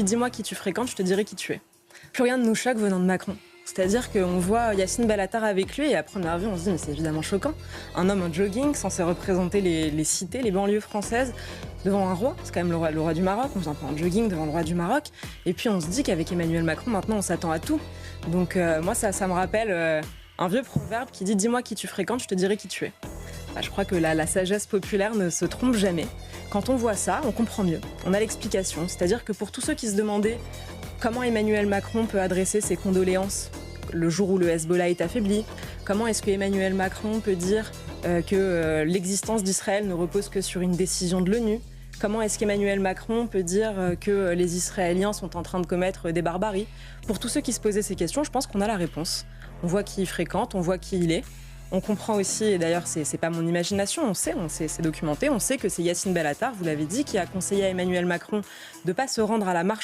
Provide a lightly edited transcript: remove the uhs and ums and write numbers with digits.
Dis-moi qui tu fréquentes, je te dirai qui tu es. Plus rien ne nous choque venant de Macron. C'est-à-dire qu'on voit Yacine Bellatar avec lui et à première vue on se dit mais c'est évidemment choquant. Un homme en jogging censé représenter les cités, les banlieues françaises devant un roi, c'est quand même le roi du Maroc, on vient pas en jogging devant le roi du Maroc. Et puis on se dit qu'avec Emmanuel Macron maintenant on s'attend à tout. Donc moi ça me rappelle un vieux proverbe qui dit dis-moi qui tu fréquentes, je te dirai qui tu es. Je crois que la sagesse populaire ne se trompe jamais. Quand on voit ça, on comprend mieux. On a l'explication. C'est-à-dire que pour tous ceux qui se demandaient comment Emmanuel Macron peut adresser ses condoléances le jour où le Hezbollah est affaibli, comment est-ce que Emmanuel Macron peut dire que l'existence d'Israël ne repose que sur une décision de l'ONU, comment est-ce qu'Emmanuel Macron peut dire que les Israéliens sont en train de commettre des barbaries. Pour tous ceux qui se posaient ces questions, je pense qu'on a la réponse. On voit qui il fréquente, on voit qui il est. On comprend aussi, et d'ailleurs c'est pas mon imagination, on sait, c'est documenté, on sait que c'est Yacine Bellatar, vous l'avez dit, qui a conseillé à Emmanuel Macron de ne pas se rendre à la marche